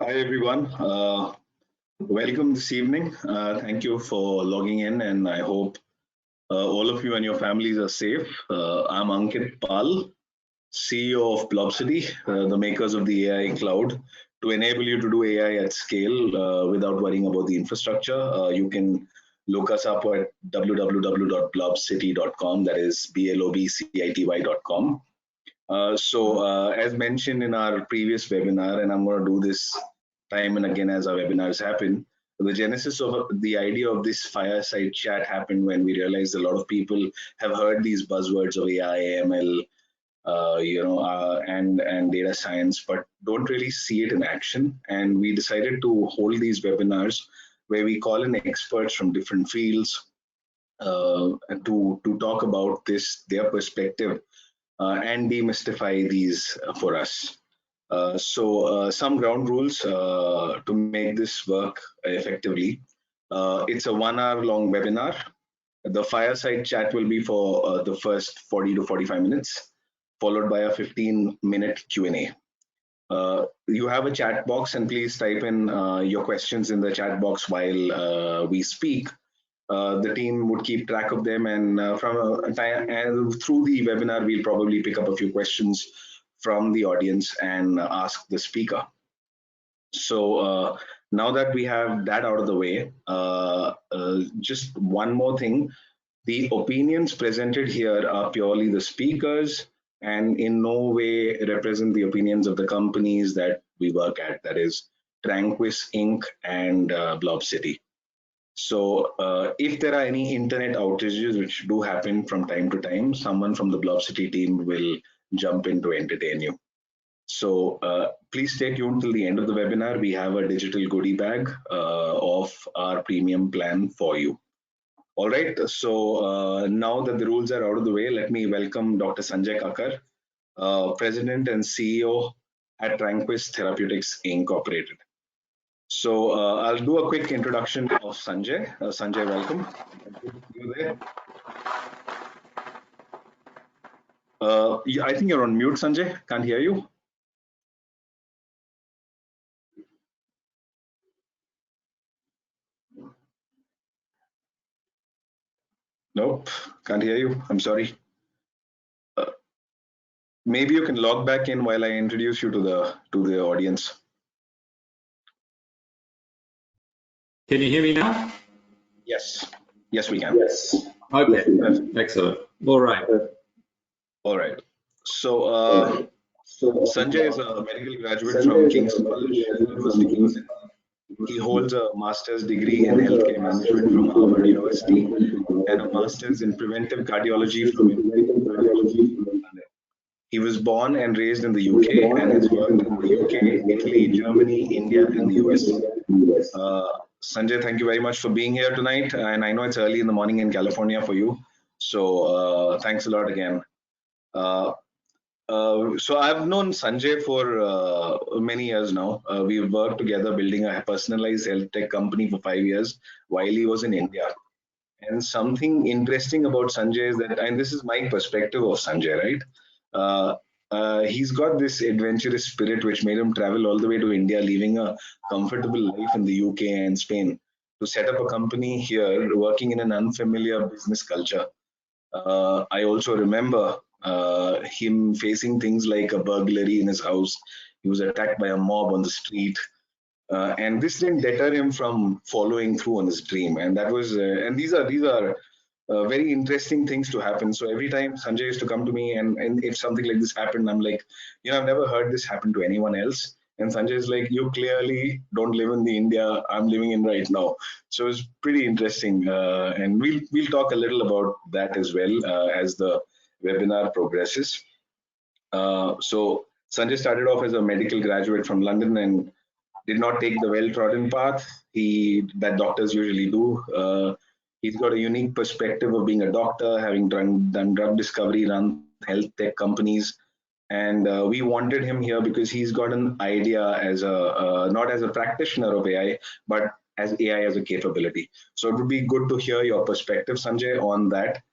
Hi everyone. Welcome this evening. Thank you for logging in, and I hope all of you and your families are safe. I'm Ankit Pal, CEO of BlobCity, the makers of the AI cloud. To enable you to do AI at scale without worrying about the infrastructure, you can look us up at www.blobcity.com. That is blobcity.com. As mentioned in our previous webinar, and I'm going to do this time and again as our webinars happen, the genesis of the idea of this fireside chat happened when we realized a lot of people have heard these buzzwords of AI, ML, and data science, but don't really see it in action. And we decided to hold these webinars where we call in experts from different fields to talk about their perspective and demystify these for us. Some ground rules to make this work effectively. It's a 1 hour long webinar. The fireside chat will be for the first 40 to 45 minutes, followed by a 15-minute Q&A. You have a chat box, and please type in your questions in the chat box while we speak. The team would keep track of them, and through the webinar, we'll probably pick up a few questions from the audience and ask the speaker. So now that we have that out of the way, just one more thing. The opinions presented here are purely the speakers and in no way represent the opinions of the companies that we work at, that is Tranquis Inc. and BlobCity. So if there are any internet outages, which do happen from time to time, someone from the BlobCity team will jump in to entertain you. So please stay tuned till the end of the webinar. We have a digital goodie bag of our premium plan for you. All right, so now that the rules are out of the way, let me welcome Dr. Sanjay Kakkar, President and CEO at Tranquis Therapeutics Incorporated. So I'll do a quick introduction of Sanjay. Sanjay, welcome. You there? I think you're on mute, Sanjay. Can't hear you. Nope, can't hear you. I'm sorry. Maybe you can log back in while I introduce you to the audience. Can you hear me now? Yes. Yes, we can. Yes. Okay. Excellent. All right. All right. So Sanjay is a medical graduate from King's College University. He holds a master's degree in healthcare management from Harvard University and a master's in preventive cardiology from London. He was born and raised in the UK and has worked in the UK, Italy, Germany, India, and the US. Sanjay, thank you very much for being here tonight. And I know it's early in the morning in California for you. So thanks a lot again. So I've known Sanjay for many years now. We've worked together building a personalized health tech company for 5 years while he was in India. And something interesting about Sanjay is that, and this is my perspective of Sanjay, right? He's got this adventurous spirit which made him travel all the way to India, leaving a comfortable life in the UK and Spain to set up a company here working in an unfamiliar business culture. I also remember him facing things like a burglary in his house. He was attacked by a mob on the street. And this didn't deter him from following through on his dream. And that was, and these are very interesting things to happen. So every time Sanjay used to come to me, and if something like this happened, I'm like, I've never heard this happen to anyone else. And Sanjay is like, you clearly don't live in the India I'm living in right now. So it's pretty interesting. And we'll talk a little about that as well as the webinar progresses. So Sanjay started off as a medical graduate from London and did not take the well-trodden path that doctors usually do. He's got a unique perspective of being a doctor, having done drug discovery, run health tech companies, and we wanted him here because he's got an idea as not as a practitioner of AI, but as AI as a capability. So it would be good to hear your perspective, Sanjay, on that.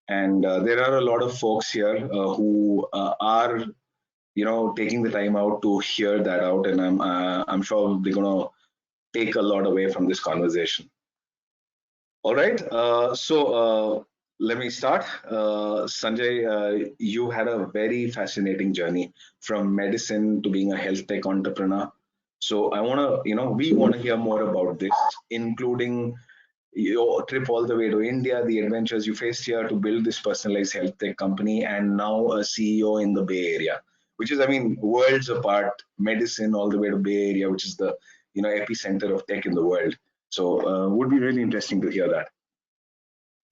And there are a lot of folks here who are taking the time out to hear that out, and I'm sure they're gonna take a lot away from this conversation. All right, let me start. Sanjay, you had a very fascinating journey from medicine to being a health tech entrepreneur. So I want to, we want to hear more about this, including your trip all the way to India, the adventures you faced here to build this personalized health tech company, and now a CEO in the Bay Area, which is, I mean, worlds apart, medicine all the way to Bay Area, which is the, epicenter of tech in the world. So would be really interesting to hear that.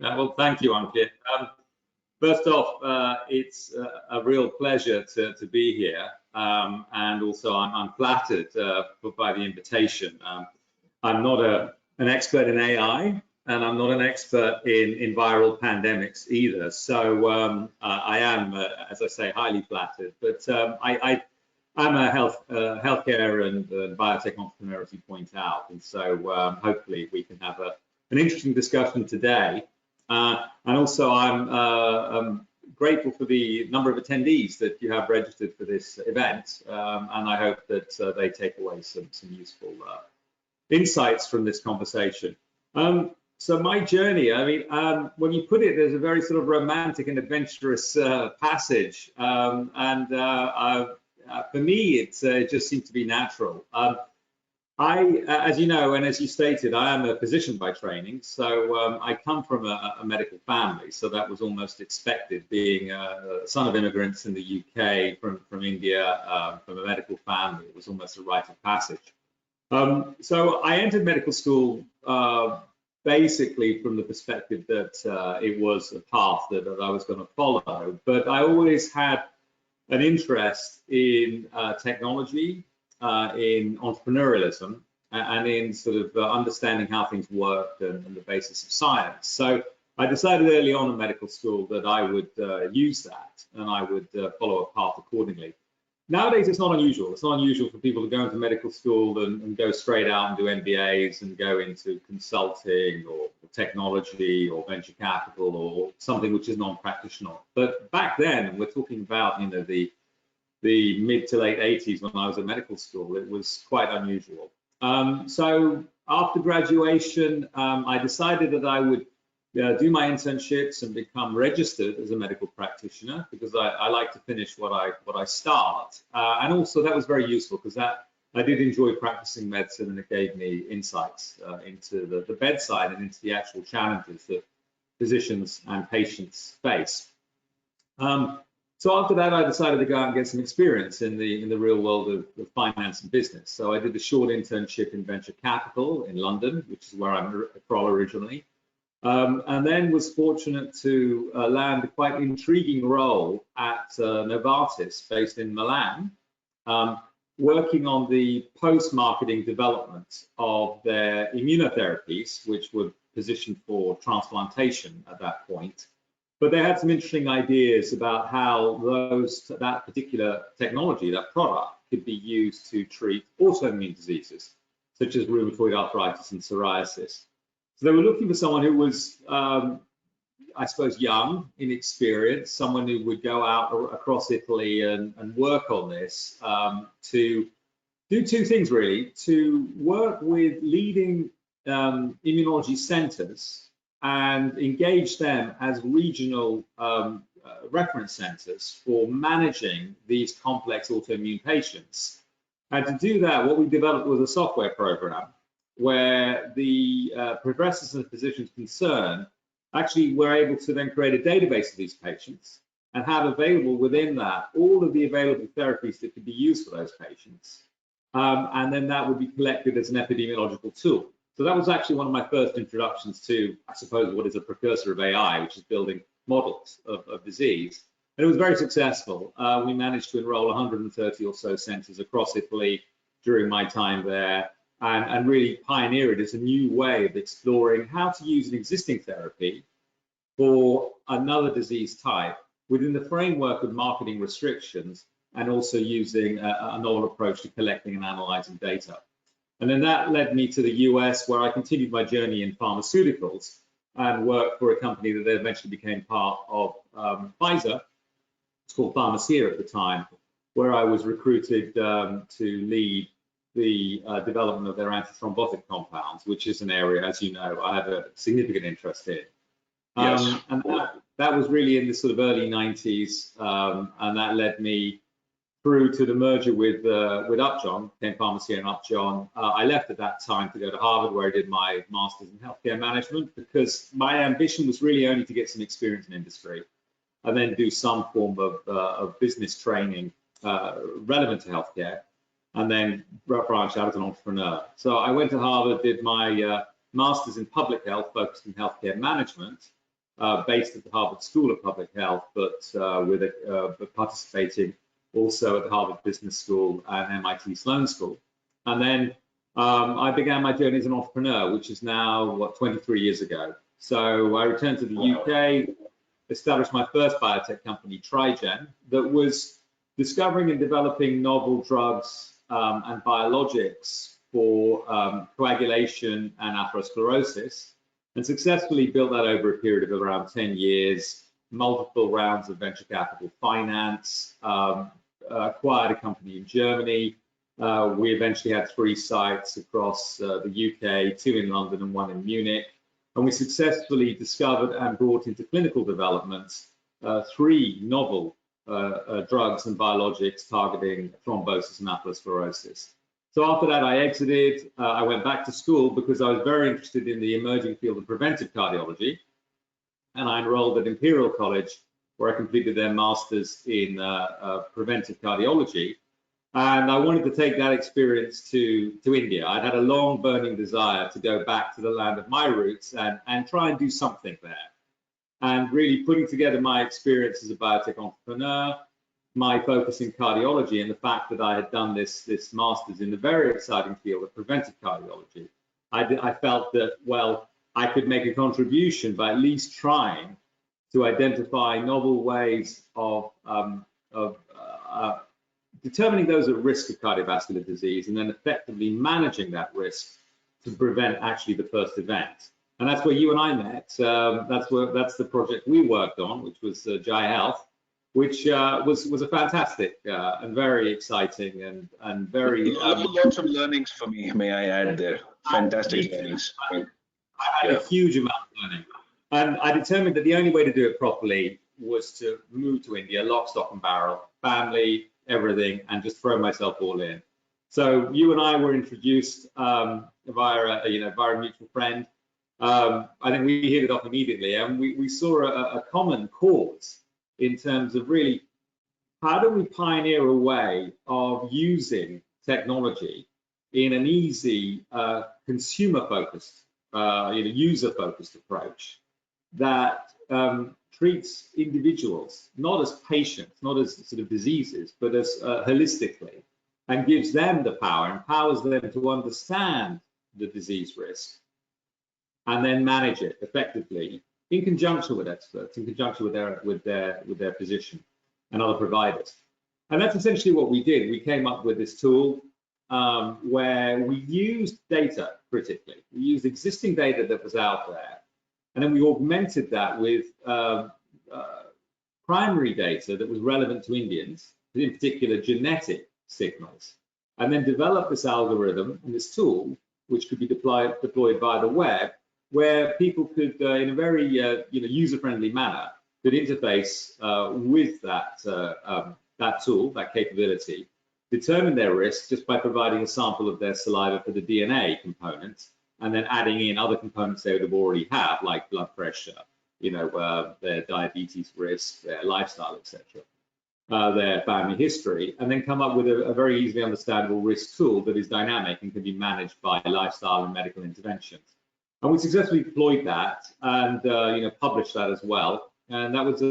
Well, thank you, Ankit. First off, it's a real pleasure to be here, and also I'm flattered by the invitation. I'm not an expert in AI, and I'm not an expert in viral pandemics either. So I am, as I say, highly flattered. But I'm a healthcare and biotech entrepreneur, as you point out, and so hopefully we can have an interesting discussion today. And also, I'm grateful for the number of attendees that you have registered for this event, and I hope that they take away some useful insights from this conversation. So my journey, I mean, when you put it, there's a very sort of romantic and adventurous passage, and for me, it just seemed to be natural. As you know, and as you stated, I am a physician by training, so I come from a medical family, so that was almost expected, being a son of immigrants in the UK from India, from a medical family. It was almost a rite of passage. So I entered medical school basically from the perspective that it was a path that I was going to follow, but I always had an interest in technology, in entrepreneurialism, and in sort of understanding how things work and the basis of science. So I decided early on in medical school that I would use that and I would follow a path accordingly. Nowadays, it's not unusual. It's not unusual for people to go into medical school and go straight out and do MBAs and go into consulting or technology or venture capital or something which is non-practitioner. But back then, and we're talking about, the mid to late 80s when I was at medical school, it was quite unusual. So after graduation, I decided that I would do my internships and become registered as a medical practitioner, because I like to finish what I start. And also that was very useful because I did enjoy practicing medicine, and it gave me insights into the bedside and into the actual challenges that physicians and patients face. So after that, I decided to go out and get some experience in the real world of finance and business. So I did a short internship in venture capital in London, which is where I'm from originally, and then was fortunate to land a quite intriguing role at Novartis, based in Milan, working on the post-marketing development of their immunotherapies, which were positioned for transplantation at that point. But they had some interesting ideas about how that particular technology, that product, could be used to treat autoimmune diseases, such as rheumatoid arthritis and psoriasis. So they were looking for someone who was, I suppose, young, inexperienced, someone who would go out across Italy and work on this, to do two things, really: to work with leading immunology centers and engage them as regional reference centers for managing these complex autoimmune patients. And to do that, what we developed was a software program where the professors and physicians concerned actually were able to then create a database of these patients and have available within that all of the available therapies that could be used for those patients. And then that would be collected as an epidemiological tool. So that was actually one of my first introductions to, I suppose, what is a precursor of AI, which is building models of disease. And it was very successful. We managed to enroll 130 or so centers across Italy during my time there, and really pioneer it as a new way of exploring how to use an existing therapy for another disease type within the framework of marketing restrictions, and also using a novel approach to collecting and analyzing data. And then that led me to the US, where I continued my journey in pharmaceuticals and worked for a company that eventually became part of Pfizer. It's called Pharmacia at the time, where I was recruited to lead the development of their antithrombotic compounds, which is an area, as you know, I have a significant interest in. Yes. And that was really in the sort of early 90s, and that led me through to the merger with Upjohn, Kent Pharmacy and Upjohn. I left at that time to go to Harvard, where I did my master's in healthcare management, because my ambition was really only to get some experience in industry and then do some form of business training relevant to healthcare, and then branch out as an entrepreneur. So I went to Harvard, did my master's in public health, focused in healthcare management, based at the Harvard School of Public Health, but participating also at the Harvard Business School and MIT Sloan School. And then I began my journey as an entrepreneur, which is now, 23 years ago. So I returned to the UK, established my first biotech company, Trigen, that was discovering and developing novel drugs and biologics for coagulation and atherosclerosis, and successfully built that over a period of around 10 years, multiple rounds of venture capital finance, acquired a company in Germany. We eventually had 3 sites across the UK, 2 in London and 1 in Munich. And we successfully discovered and brought into clinical development 3 novel drugs and biologics targeting thrombosis and atherosclerosis. So after that, I exited. I went back to school because I was very interested in the emerging field of preventive cardiology. And I enrolled at Imperial College, where I completed their master's in preventive cardiology. And I wanted to take that experience to India. I'd had a long burning desire to go back to the land of my roots and try and do something there. And really putting together my experience as a biotech entrepreneur, my focus in cardiology, and the fact that I had done this master's in the very exciting field of preventive cardiology, I felt that, well, I could make a contribution by at least trying to identify novel ways of determining those at risk of cardiovascular disease and then effectively managing that risk to prevent actually the first event. And that's where you and I met. That's the project we worked on, which was Jai Health, which was a fantastic and very exciting and very lots of learnings for me. May I add there? Fantastic learnings. I had a huge amount of learning, and I determined that the only way to do it properly was to move to India, lock, stock, and barrel, family, everything, and just throw myself all in. So you and I were introduced via a mutual friend. I think we hit it off immediately, and we saw a common cause in terms of really how do we pioneer a way of using technology in an easy, consumer-focused, user-focused approach that treats individuals not as patients, not as sort of diseases, but as holistically, and gives them the power, empowers them to understand the disease risk and then manage it effectively in conjunction with experts, in conjunction with their physician and other providers. And that's essentially what we did. We came up with this tool where we used data critically. We used existing data that was out there, and then we augmented that with primary data that was relevant to Indians, in particular genetic signals, and then developed this algorithm and this tool, which could be deployed via the web, where people could, in a very user-friendly manner, could interface with that tool, that capability, determine their risk just by providing a sample of their saliva for the DNA component, and then adding in other components they would have already had, like blood pressure, their diabetes risk, their lifestyle, etc., their family history, and then come up with a very easily understandable risk tool that is dynamic and can be managed by lifestyle and medical interventions. And we successfully deployed that and published that as well. And that was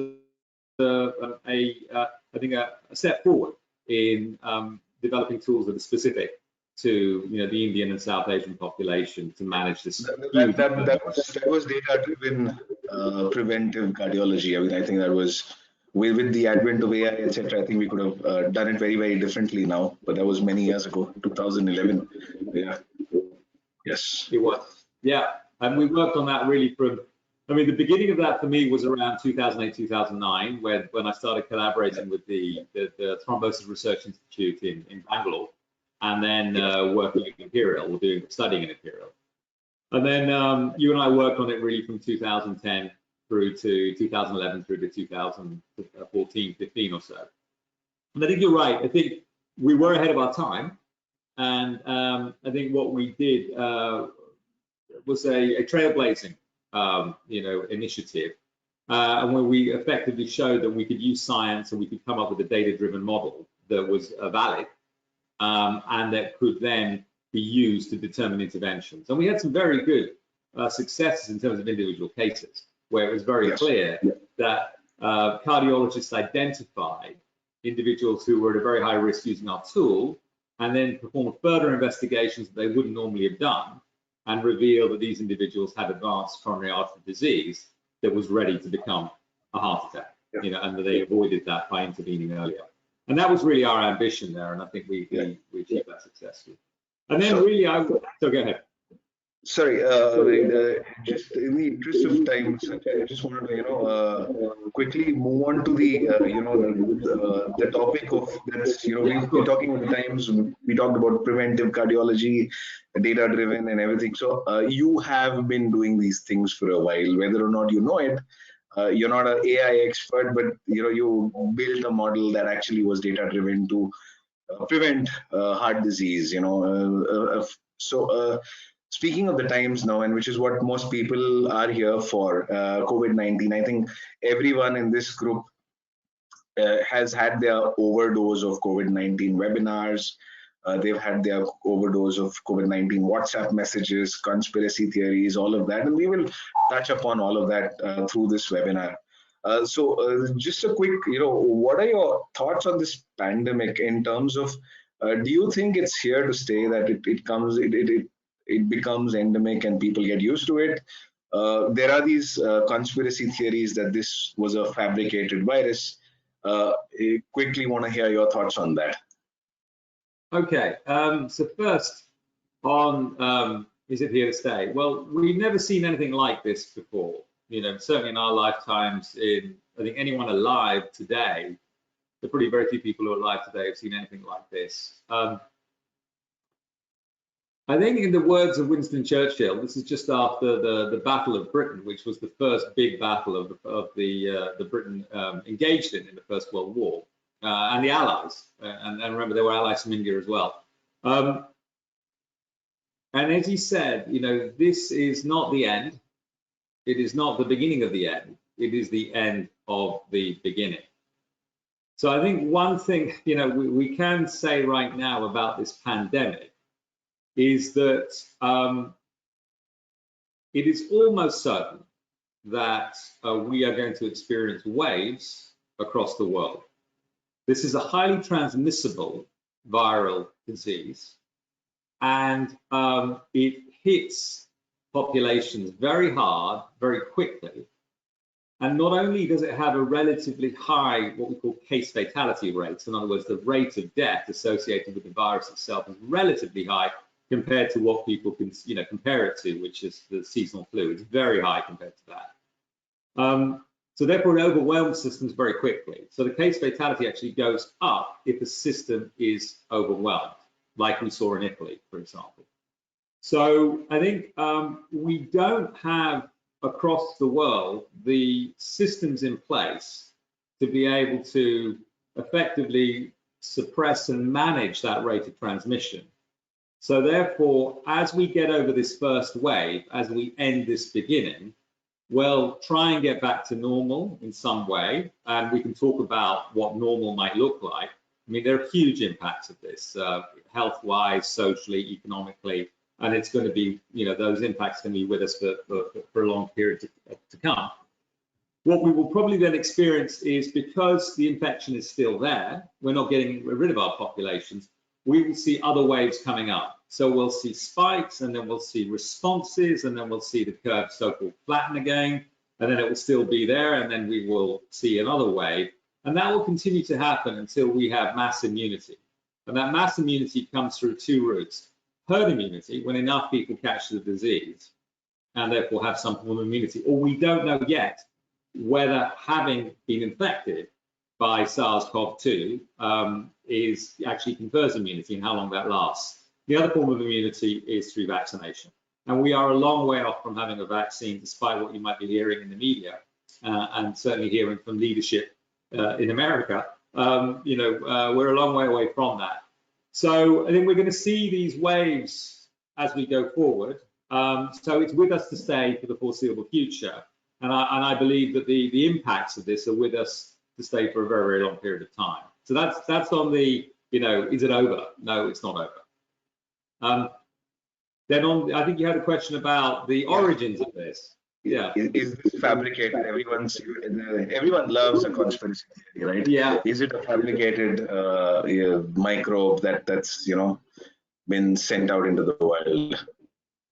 I think a step forward in developing tools that are specific to the Indian and South Asian population to manage this. That was data-driven preventive cardiology. I mean, I think that was with the advent of AI, etc. I think we could have done it very, very differently now, but that was many years ago, 2011. Yeah. Yes. It was. Yeah, and we worked on that really from I mean, the beginning of that for me was around 2008, 2009, when I started collaborating with the Thrombosis Research Institute in Bangalore, and then working at Imperial, studying at Imperial. And then you and I worked on it really from 2010 through to 2011, through to 2014, 15 or so. And I think you're right. I think we were ahead of our time. And I think what we did was a trailblazing, initiative, and where we effectively showed that we could use science and we could come up with a data-driven model that was valid and that could then be used to determine interventions. And we had some very good successes in terms of individual cases, where it was very clear that cardiologists identified individuals who were at a very high risk using our tool, and then performed further investigations that they wouldn't normally have done, and reveal that these individuals had advanced coronary artery disease that was ready to become a heart attack, and that they avoided that by intervening earlier. And that was really our ambition there, and I think we achieved that successfully. And then so go ahead. Sorry, just in the interest of time, Sanjay, I just wanted to, quickly move on to the, the topic of that's, we've been talking about the times, we talked about preventive cardiology, data-driven and everything. So you have been doing these things for a while, whether or not you know it. You're not an AI expert, but, you built a model that actually was data-driven to prevent heart disease, Speaking of the times now, and which is what most people are here for, COVID-19, I think everyone in this group has had their overdose of COVID-19 webinars. They've had their overdose of COVID-19 WhatsApp messages, conspiracy theories, all of that. And we will touch upon all of that through this webinar. So just a quick, what are your thoughts on this pandemic in terms of, do you think it's here to stay, that it becomes endemic and people get used to it? There are these conspiracy theories that this was a fabricated virus. I quickly want to hear your thoughts on that. Okay, so first on, is it here to stay? Well, we've never seen anything like this before. Certainly in our lifetimes, I think anyone alive today, there are pretty very few people who are alive today have seen anything like this. I think in the words of Winston Churchill, this is just after the Battle of Britain, which was the first big battle of the Britain engaged in the First World War, and the Allies, and remember there were allies from India as well. And as he said, this is not the end. It is not the beginning of the end. It is the end of the beginning. So I think one thing, we can say right now about this pandemic is that it is almost certain that we are going to experience waves across the world. This is a highly transmissible viral disease, and it hits populations very hard, very quickly. And not only does it have a relatively high, what we call case fatality rates, in other words, the rate of death associated with the virus itself is relatively high compared to what people can, compare it to, which is the seasonal flu. It's very high compared to that. So therefore, it overwhelms systems very quickly. So the case fatality actually goes up if the system is overwhelmed, like we saw in Italy, for example. So I think we don't have across the world the systems in place to be able to effectively suppress and manage that rate of transmission. So therefore, as we get over this first wave, as we end this beginning, we'll try and get back to normal in some way, and we can talk about what normal might look like. I mean, there are huge impacts of this, health-wise, socially, economically, and it's going to be, those impacts can be with us for a long period to come. What we will probably then experience is, because the infection is still there, we're not getting rid of our populations, we will see other waves coming up. So we'll see spikes, and then we'll see responses, and then we'll see the curve so-called flatten again, and then it will still be there, and then we will see another wave. And that will continue to happen until we have mass immunity. And that mass immunity comes through two routes. Herd immunity, when enough people catch the disease, and therefore have some form of immunity. Or we don't know yet whether having been infected by SARS-CoV-2 is actually confers immunity and how long that lasts. The other form of immunity is through vaccination. And we are a long way off from having a vaccine, despite what you might be hearing in the media, and certainly hearing from leadership in America. We're a long way away from that. So I think we're going to see these waves as we go forward. So it's with us to stay for the foreseeable future. And I believe that the impacts of this are with us to stay for a very, very long period of time. So that's on the, is it over? No, it's not over. Then I think you had a question about the origins of this. Yeah. Is this fabricated? Everyone loves a conspiracy theory, right? Yeah. Is it a fabricated microbe that's been sent out into the world?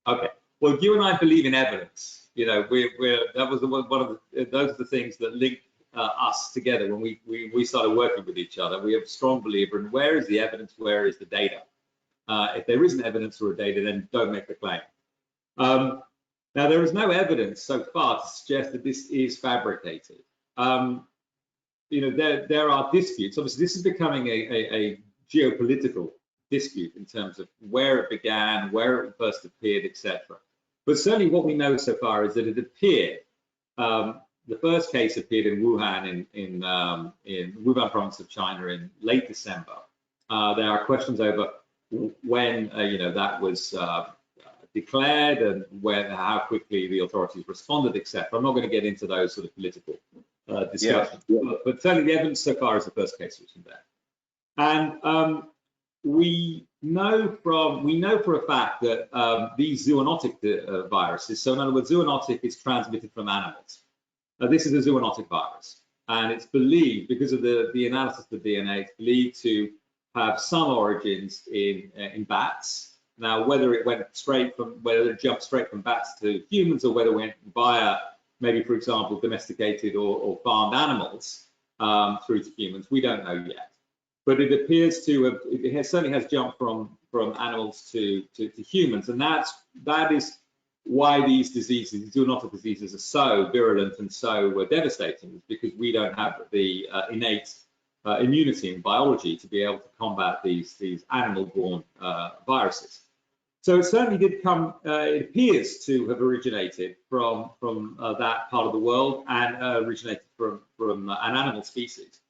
Okay. Well, you and I believe in evidence. That was those are the things that link us together when we started working with each other. We have a strong believer in where is the evidence, where is the data. If there isn't evidence or data, then don't make the claim. Now, there is no evidence so far to suggest that this is fabricated. There are disputes. Obviously, this is becoming a geopolitical dispute in terms of where it began, where it first appeared, etc. But certainly what we know so far is that it appeared, the first case appeared in Wuhan, in Wuhan province of China in late December. There are questions over when that was declared and how quickly the authorities responded, etc. I'm not going to get into those sort of political discussions, but certainly the evidence so far is the first case which is there. And we know for a fact that these zoonotic viruses, so in other words, zoonotic is transmitted from animals. This is a zoonotic virus, and it's believed, because of the analysis of the DNA, it's believed to have some origins in bats. Now, whether it jumped straight from bats to humans, or whether it went via maybe, for example, domesticated or farmed animals through to humans, we don't know yet. But it appears to have, certainly has jumped from animals to humans, and that is why these diseases, these zoonotic diseases, are so virulent and so devastating, because we don't have the innate immunity and biology to be able to combat these animal-borne viruses. So it certainly did come. It appears to have originated from that part of the world and originated from an animal species.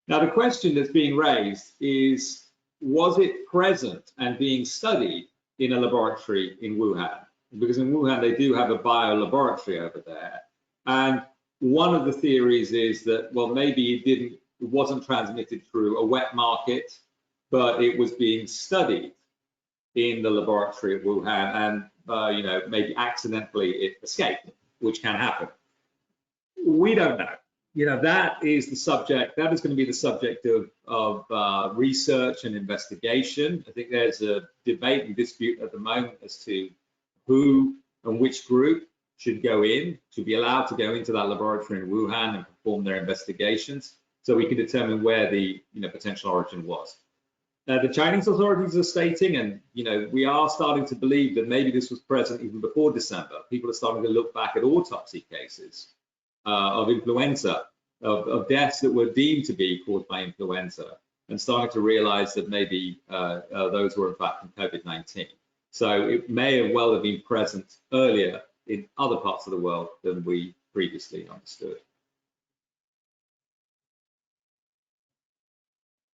Now, the question that's being raised is, was it present and being studied in a laboratory in Wuhan? Because in Wuhan, they do have a biolaboratory over there. And one of the theories is that, well, maybe it wasn't transmitted through a wet market, but it was being studied in the laboratory at Wuhan, and maybe accidentally it escaped, which can happen. We don't know. That is the subject. That is going to be the subject of research and investigation. I think there's a debate and dispute at the moment as to who and which group should be allowed to go into that laboratory in Wuhan and perform their investigations, so we can determine where the potential origin was. The Chinese authorities are stating, and we are starting to believe that maybe this was present even before December. People are starting to look back at autopsy cases of influenza, of deaths that were deemed to be caused by influenza, and starting to realize that maybe those were in fact from COVID-19. So it may well have been present earlier in other parts of the world than we previously understood.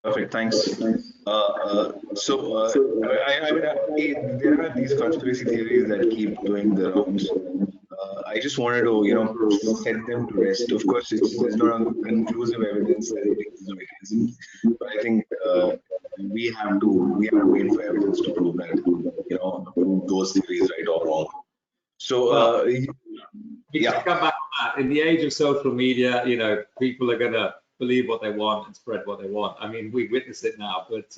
Perfect, thanks. There are these conspiracy theories that keep doing the rounds. I just wanted to set them to rest. Of course, there's no conclusive evidence that it is or it isn't, but I think we have to wait for evidence to prove that those theories right or wrong. So yeah, come back to that. In the age of social media, people are gonna believe what they want and spread what they want. I mean, we witness it now, but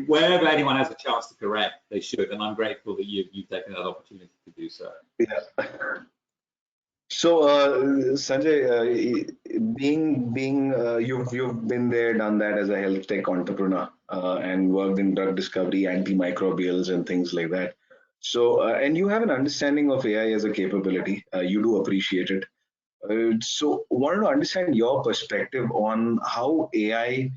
wherever anyone has a chance to correct, they should, and I'm grateful that you've taken that opportunity to do so. Yeah. So Sanjay, you've been there, done that as a health tech entrepreneur, and worked in drug discovery, antimicrobials, and things like that. So, and you have an understanding of AI as a capability. You do appreciate it. So, wanted to understand your perspective on how AI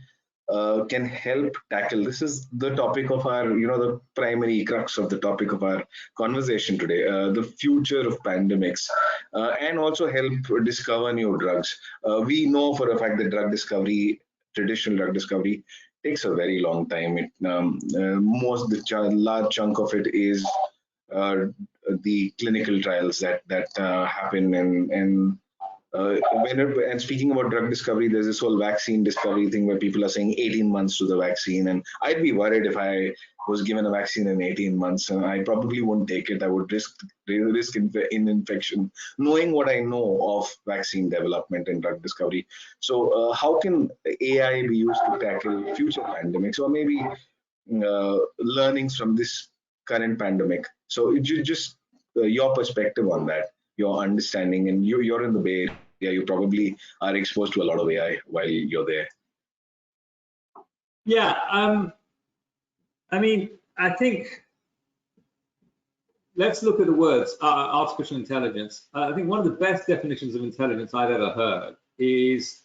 can help tackle. This is the topic of our, the primary crux of the topic of our conversation today, the future of pandemics, and also help discover new drugs. We know for a fact that traditional drug discovery, takes a very long time. Large chunk of it is uh, the clinical trials that happen, and speaking about drug discovery, there's this whole vaccine discovery thing where people are saying 18 months to the vaccine. And I'd be worried if I was given a vaccine in 18 months. And I probably wouldn't take it. I would risk in infection, knowing what I know of vaccine development and drug discovery. So, how can AI be used to tackle future pandemics, or maybe learnings from this current pandemic? So, just your perspective on that, your understanding, and you're in the Bay Area, you probably are exposed to a lot of AI while you're there. Yeah, I mean, I think let's look at the words artificial intelligence. I think one of the best definitions of intelligence I've ever heard is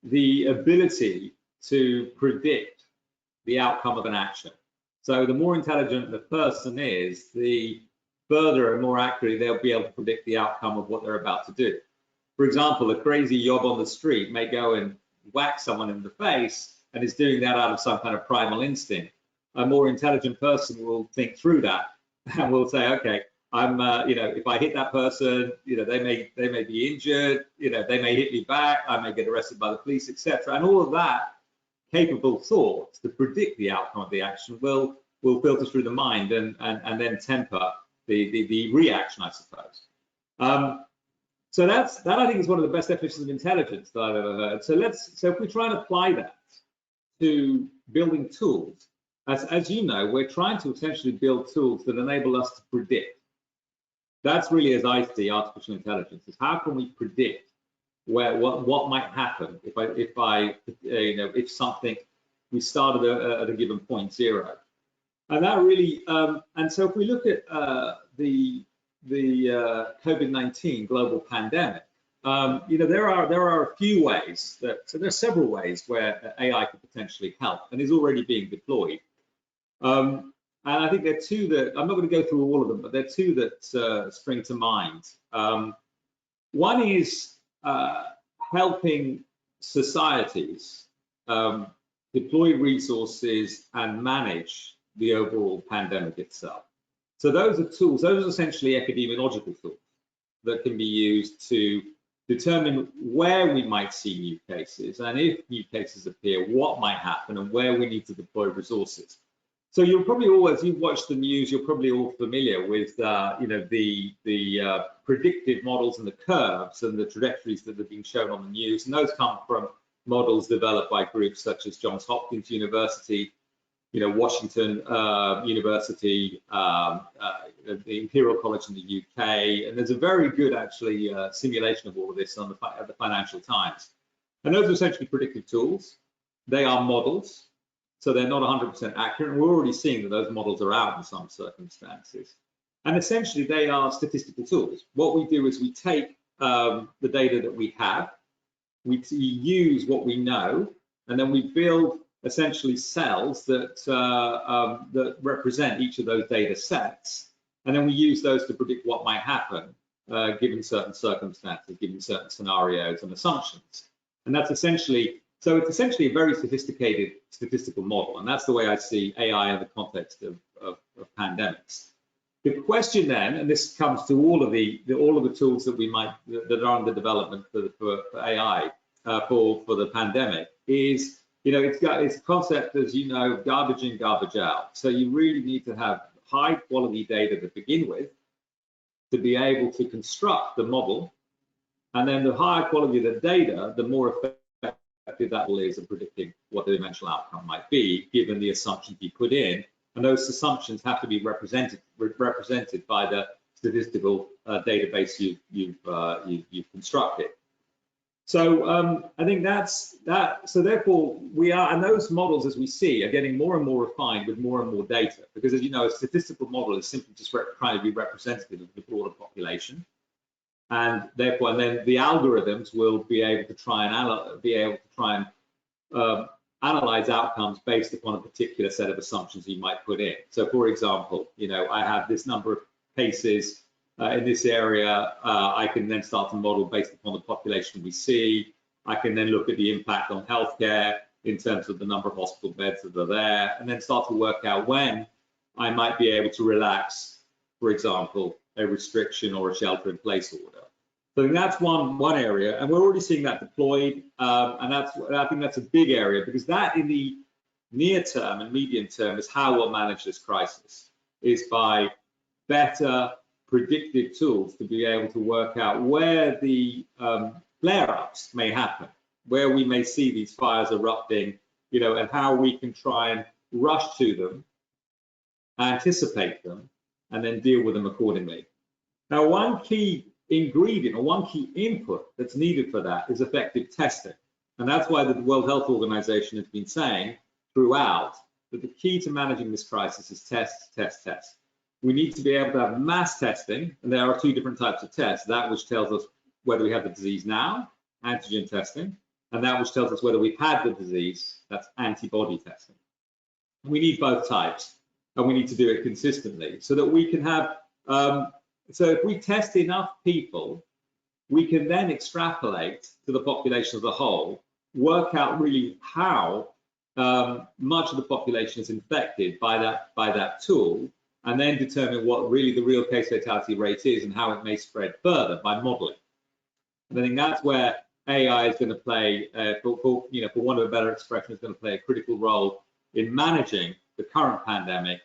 the ability to predict the outcome of an action. So the more intelligent the person is, the further and more accurately they'll be able to predict the outcome of what they're about to do. For example, a crazy yob on the street may go and whack someone in the face and is doing that out of some kind of primal instinct. A more intelligent person will think through that and will say, okay, if I hit that person, they may be injured, they may hit me back, I may get arrested by the police, etc. And all of that capable thought to predict the outcome of the action will filter through the mind and then temper the reaction, I suppose. So that I think is one of the best definitions of intelligence that I've ever heard. So if we try and apply that to building tools, as you know, we're trying to essentially build tools that enable us to predict. That's really, as I see, artificial intelligence, is how can we predict what might happen if something, we started at a given point zero. And that really, and so if we look at the COVID-19 global pandemic, there are a few ways so there are several ways where AI could potentially help and is already being deployed. And I think there are two that, I'm not going to go through all of them, but there are two that spring to mind. One is helping societies deploy resources and manage the overall pandemic itself. So those are tools, those are essentially epidemiological tools that can be used to determine where we might see new cases, and if new cases appear, what might happen and where we need to deploy resources. So you've watched the news, you're probably all familiar with the predictive models and the curves and the trajectories that have been shown on the news, and those come from models developed by groups such as Johns Hopkins University, Washington University, the Imperial College in the UK, and there's a very good actually simulation of all of this on the Financial Times. And those are essentially predictive tools. They are models, so they're not 100% accurate. And we're already seeing that those models are out in some circumstances. And essentially, they are statistical tools. What we do is we take the data that we have, we use what we know, and then we build essentially cells that that represent each of those data sets, and then we use those to predict what might happen given certain circumstances, given certain scenarios and assumptions. And that's essentially, so it's essentially a very sophisticated statistical model, and that's the way I see AI in the context of pandemics. The question then, and this comes to all of the tools that that are under development for AI for the pandemic, is it's a concept, as you know, garbage in, garbage out. So you really need to have high quality data to begin with to be able to construct the model, and then the higher quality of the data, the more effective that is at predicting what the eventual outcome might be, given the assumptions you put in. And those assumptions have to be represented by the statistical database you've constructed. So I think that's that. So therefore, we are, and those models, as we see, are getting more and more refined with more and more data. Because as you know, a statistical model is simply just trying to be representative of the broader population, and therefore, and then the algorithms will be able to try and analyze outcomes based upon a particular set of assumptions you might put in. So, for example, I have this number of cases in this area. I can then start to model based upon the population we see. I can then look at the impact on healthcare in terms of the number of hospital beds that are there, and then start to work out when I might be able to relax, for example, a restriction or a shelter-in-place order. So that's one area, and we're already seeing that deployed, and I think that's a big area, because that in the near term and medium term is how we'll manage this crisis, is by better predictive tools to be able to work out where the flare-ups may happen, where we may see these fires erupting, and how we can try and rush to them, anticipate them, and then deal with them accordingly. Now, one key ingredient or one key input that's needed for that is effective testing. And that's why the World Health Organization has been saying throughout that the key to managing this crisis is test, test, test. We need to be able to have mass testing, and there are two different types of tests, that which tells us whether we have the disease now, antigen testing, and that which tells us whether we've had the disease, that's antibody testing. We need both types, and we need to do it consistently so that we can have so if we test enough people, we can then extrapolate to the population as a whole, work out really how much of the population is infected by that tool, and then determine what really the real case fatality rate is and how it may spread further by modeling. And I think that's where AI is going to play, for want of a better expression, is going to play a critical role in managing the current pandemic,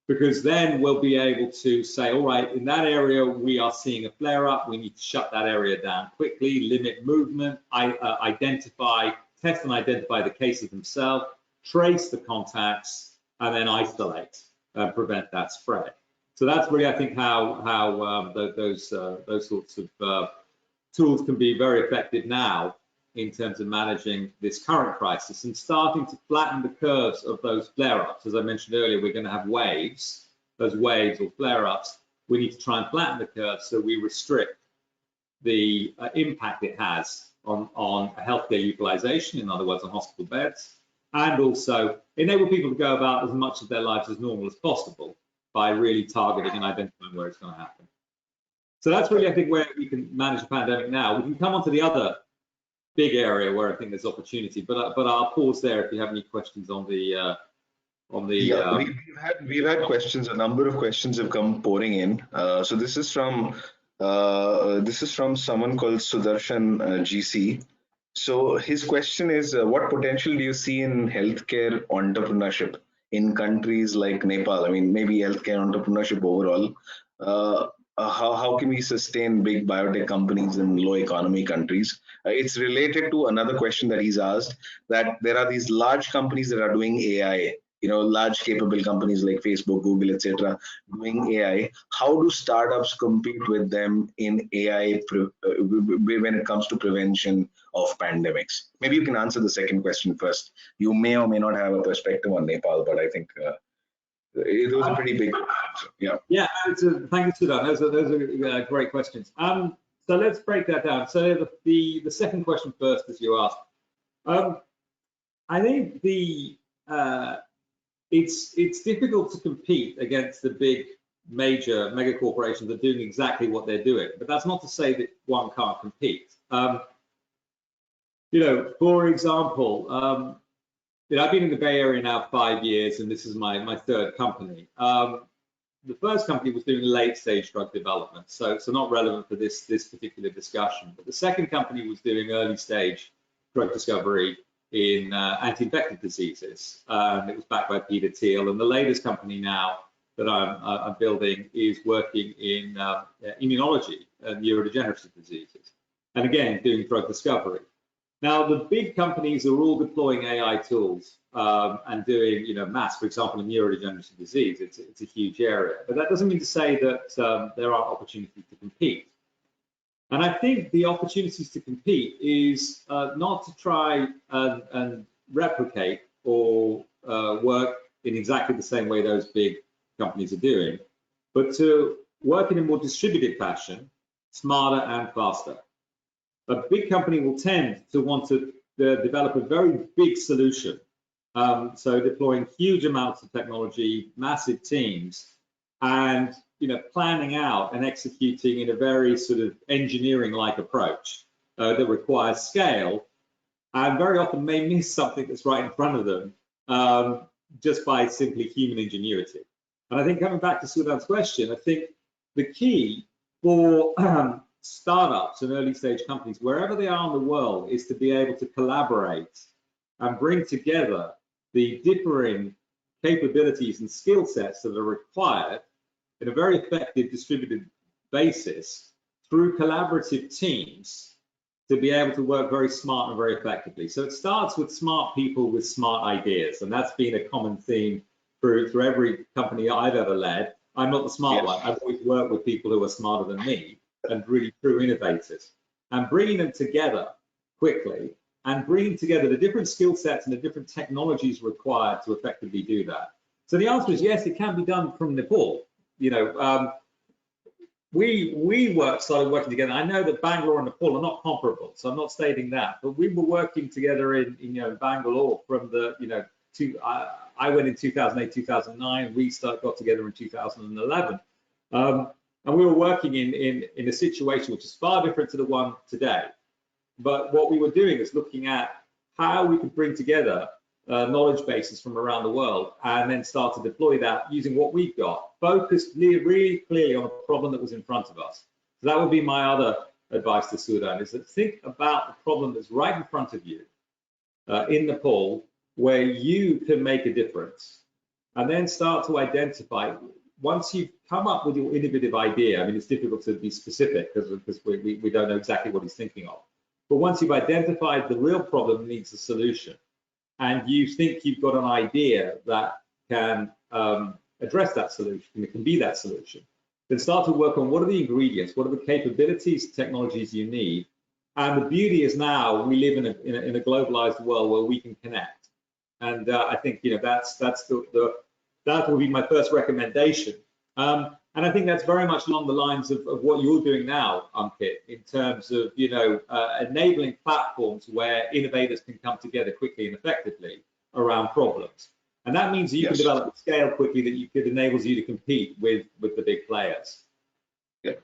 because then we'll be able to say, all right, in that area, we are seeing a flare up. We need to shut that area down quickly, limit movement, test and identify the cases themselves, trace the contacts, and then isolate and prevent that spread. So that's really, I think, how those sorts of tools can be very effective now in terms of managing this current crisis and starting to flatten the curves of those flare-ups. As I mentioned earlier, we're going to have waves, those waves or flare-ups. We need to try and flatten the curve so we restrict the impact it has on healthcare utilization, in other words, on hospital beds, and also enable people to go about as much of their lives as normal as possible by really targeting and identifying where it's going to happen. So that's really, I think, where we can manage the pandemic now. We can come on to the other big area where I think there's opportunity, but I'll pause there if you have any questions on the Yeah, we've had questions. A number of questions have come pouring in. So this is from someone called Sudarshan GC. So his question is, what potential do you see in healthcare entrepreneurship in countries like Nepal? I mean, maybe healthcare entrepreneurship overall. How can we sustain big biotech companies in low economy countries? It's related to another question that he's asked, that there are these large companies that are doing AI, large capable companies like Facebook, Google, etc., doing AI. How do startups compete with them in AI when it comes to prevention of pandemics? Maybe you can answer the second question first. You may or may not have a perspective on Nepal, but I think it was a pretty big question. Yeah. Yeah, thank you, Sudhan. Those are great questions. So let's break that down. So the second question first, as you asked. I think it's difficult to compete against the big mega corporations that are doing exactly what they're doing, but that's not to say that one can't compete. For example, I've been in the Bay Area now 5 years, and this is my third company. The first company was doing late stage drug development, so not relevant for this particular discussion. But the second company was doing early stage drug discovery in anti-infective diseases. It was backed by Peter Thiel, and the latest company now that I'm building is working in immunology and neurodegenerative diseases, and again doing drug discovery. Now, the big companies are all deploying AI tools and doing, mass, for example, in neurodegenerative disease. It's a huge area, but that doesn't mean to say that there aren't opportunities to compete. And I think the opportunities to compete is not to try and replicate or work in exactly the same way those big companies are doing, but to work in a more distributed fashion, smarter and faster. A big company will tend to want to develop a very big solution, so deploying huge amounts of technology, massive teams, and planning out and executing in a very sort of engineering-like approach that requires scale, and very often may miss something that's right in front of them just by simply human ingenuity. And I think coming back to Sudan's question, I think the key for startups and early stage companies, wherever they are in the world, is to be able to collaborate and bring together the differing capabilities and skill sets that are required in a very effective distributed basis through collaborative teams to be able to work very smart and very effectively. So it starts with smart people with smart ideas, and that's been a common theme through every company I've ever led. I'm not the smart one. I've always worked with people who are smarter than me and really true innovators, and bringing them together quickly and bringing together the different skill sets and the different technologies required to effectively do that. So the answer is yes, it can be done from Nepal. We started working together. I know that Bangalore and Nepal are not comparable, so I'm not stating that, but we were working together in Bangalore from the I went in 2008, 2009. We got together in 2011. And we were working in a situation which is far different to the one today. But what we were doing is looking at how we could bring together knowledge bases from around the world and then start to deploy that using what we've got, focused really clearly on a problem that was in front of us. So that would be my other advice to Sudan, is that think about the problem that's right in front of you in Nepal, where you can make a difference, and then start to identify. Once you've come up with your innovative idea, I mean, it's difficult to be specific because we don't know exactly what he's thinking of. But once you've identified the real problem that needs a solution, and you think you've got an idea that can address that solution, and it can be that solution, then start to work on what are the ingredients, what are the capabilities, technologies you need. And the beauty is now we live in a globalized world where we can connect. And I think that will be my first recommendation. And I think that's very much along the lines of what you're doing now, Ankit, in terms of enabling platforms where innovators can come together quickly and effectively around problems. And that means you can develop a scale quickly that enables you to compete with the big players. Yeah,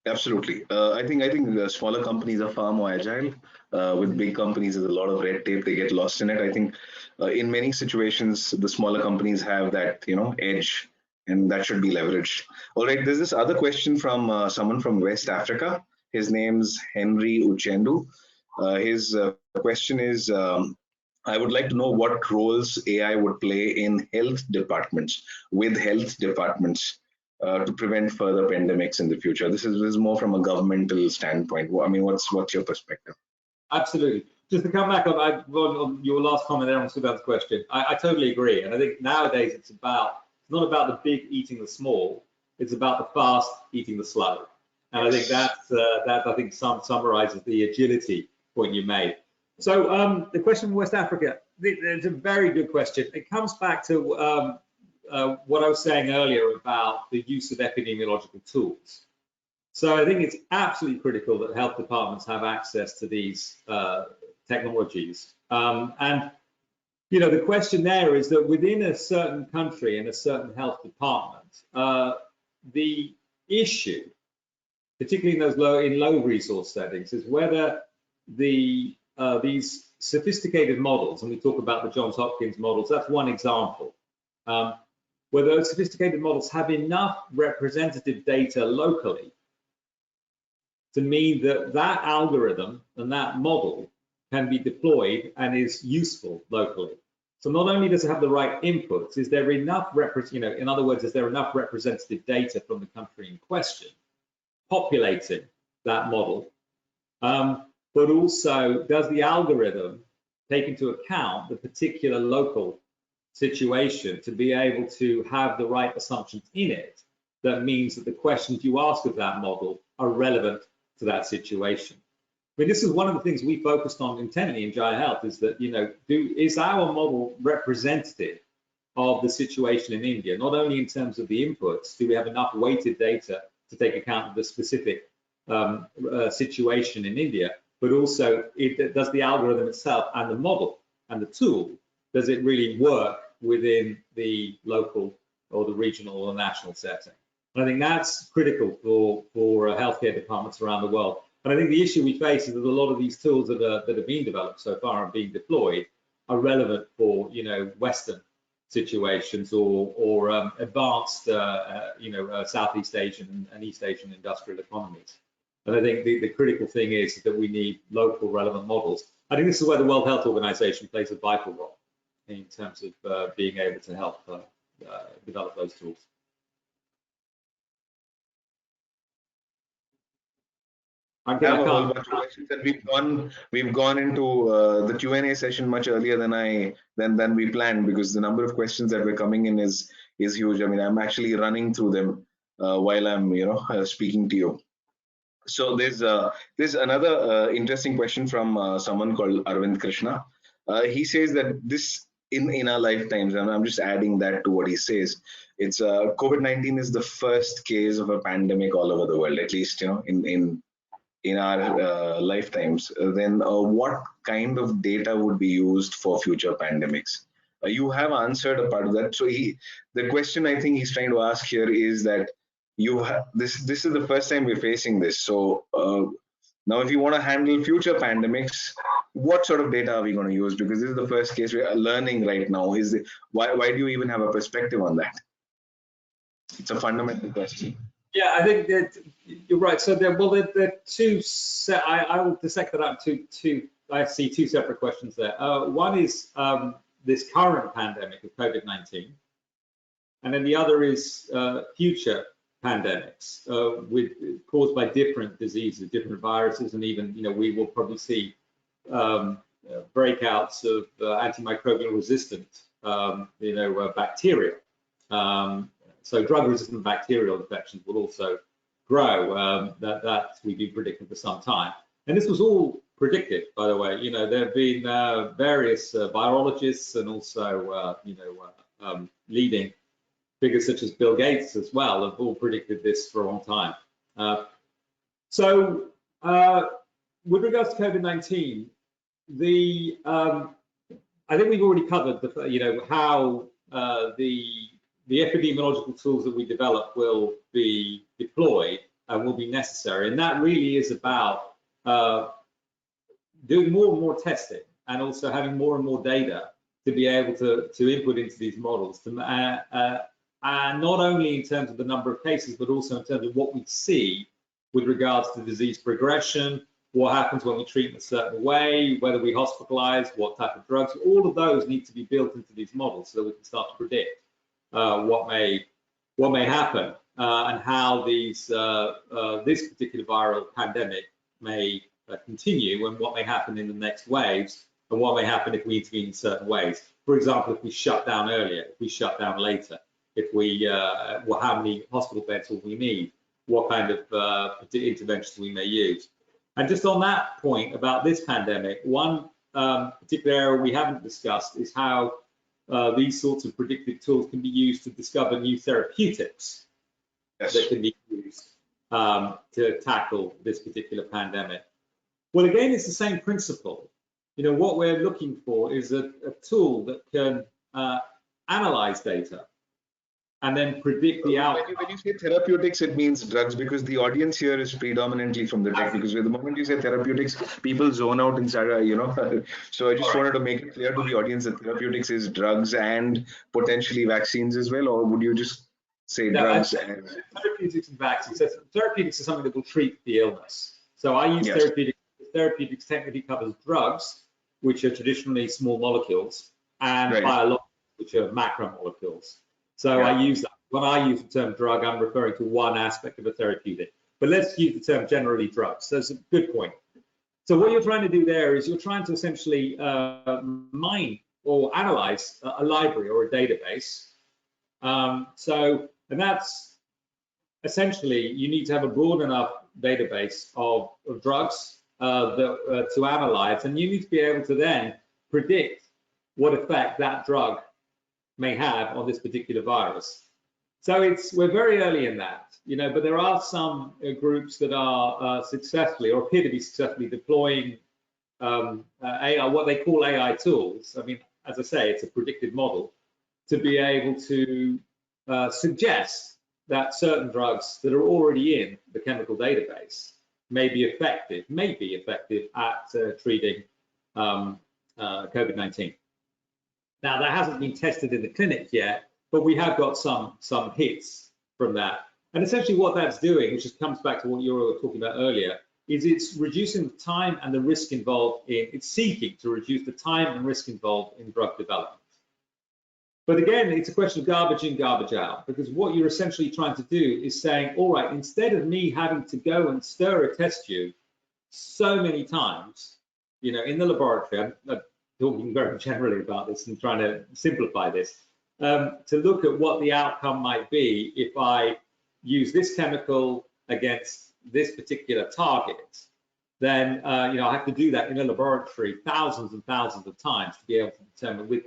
absolutely. I think the smaller companies are far more agile. With big companies, there's a lot of red tape. They get lost in it. I think in many situations, the smaller companies have that edge, and that should be leveraged. All right, there's this other question from someone from West Africa. His name's Henry Uchendu. His question is, I would like to know what roles AI would play in health departments, to prevent further pandemics in the future. This is more from a governmental standpoint. I mean, what's your perspective? Absolutely. Just to come back on your last comment there on Sudan's question, I totally agree. And I think nowadays it's not about the big eating the small, it's about the fast eating the slow. And I think that summarizes the agility point you made. So the question from West Africa, it's a very good question. It comes back to what I was saying earlier about the use of epidemiological tools. So I think it's absolutely critical that health departments have access to these technologies. And the question there is that within a certain country and a certain health department, the issue, particularly in low resource settings, is whether these sophisticated models, and we talk about the Johns Hopkins models, that's one example, whether those sophisticated models have enough representative data locally to mean that that algorithm and that model can be deployed and is useful locally. So not only does it have the right inputs, is there enough in other words, is there enough representative data from the country in question populating that model? But also, does the algorithm take into account the particular local situation to be able to have the right assumptions in it? That means that the questions you ask of that model are relevant to that situation. I mean, this is one of the things we focused on intently in Jaya Health, is that, is our model representative of the situation in India, not only in terms of the inputs, do we have enough weighted data to take account of the specific situation in India, but also does the algorithm itself and the model and the tool, does it really work within the local or the regional or national setting? And I think that's critical for healthcare departments around the world. And I think the issue we face is that a lot of these tools that are being developed so far and being deployed are relevant for Western situations or advanced Southeast Asian and East Asian industrial economies. And I think the critical thing is that we need local relevant models. I think this is where the World Health Organization plays a vital role in terms of being able to help develop those tools. I have a whole bunch of questions, and we've gone into the Q&A session much earlier than we planned, because the number of questions that were coming in is huge. I mean, I'm actually running through them while I'm speaking to you. So there's another interesting question from someone called Arvind Krishna. He says that this in our lifetimes, and I'm just adding that to what he says, it's COVID-19 is the first case of a pandemic all over the world, at least in our lifetimes. Then what kind of data would be used for future pandemics? You have answered a part of that. So the question I think he's trying to ask here is that this is the first time we're facing this. So now if you want to handle future pandemics, what sort of data are we going to use? Because this is the first case we are learning right now. Why do you even have a perspective on that? It's a fundamental question. Yeah, I think that you're right. So there are two. I will dissect that up to two. I see two separate questions there. One is this current pandemic of COVID-19, and then the other is future pandemics caused by different diseases, different viruses, and even we will probably see breakouts of antimicrobial resistant bacteria. So drug-resistant bacterial infections will also grow. That we've been predicting for some time, and this was all predicted, by the way. There have been various virologists and also leading figures such as Bill Gates as well have all predicted this for a long time. So with regards to COVID-19, I think we've already covered how the epidemiological tools that we develop will be deployed and will be necessary, and that really is about doing more and more testing and also having more and more data to be able to input into these models, and not only in terms of the number of cases, but also in terms of what we see with regards to disease progression, what happens when we treat in a certain way, whether we hospitalize, what type of drugs. All of those need to be built into these models so that we can start to predict what may happen and how this particular viral pandemic may continue, and what may happen in the next waves, and what may happen if we intervene in certain ways. For example, if we shut down earlier, if we shut down later, if we how many hospital beds will we need, what kind of interventions we may use. And just on that point about this pandemic, one particular area we haven't discussed is how these sorts of predictive tools can be used to discover new therapeutics that can be used to tackle this particular pandemic. Well, again, it's the same principle. What we're looking for is a tool that can analyze data and then predict the outcome. When you say therapeutics, it means drugs, because the audience here is predominantly from the tech, because the moment you say therapeutics, people zone out and start, So I just wanted to make it clear to the audience that therapeutics is drugs and potentially vaccines as well, or would you just say drugs? And therapeutics and vaccines. So therapeutics is something that will treat the illness. So I use therapeutics. Therapeutics technically covers drugs, which are traditionally small molecules, and biologics, which are macromolecules. So I use that. When I use the term drug, I'm referring to one aspect of a therapeutic. But let's use the term generally drugs. So it's a good point. So what you're trying to do there is you're trying to essentially mine or analyze a library or a database. And that's essentially, you need to have a broad enough database of drugs to analyze, and you need to be able to then predict what effect that drug may have on this particular virus. So we're very early in that, but there are some groups that are successfully, or appear to be successfully, deploying AI, what they call AI tools. I mean, as I say, it's a predictive model to be able to suggest that certain drugs that are already in the chemical database may be effective at treating COVID-19. Now, that hasn't been tested in the clinic yet, but we have got some hits from that. And essentially what that's doing, which just comes back to what you were talking about earlier, is it's reducing the time and the risk involved it's seeking to reduce the time and risk involved in drug development. But again, it's a question of garbage in, garbage out, because what you're essentially trying to do is saying, all right, instead of me having to go and stir a test tube so many times, in the laboratory, I'm talking very generally about this and trying to simplify this, to look at what the outcome might be if I use this chemical against this particular target, then I have to do that in a laboratory thousands and thousands of times to be able to determine with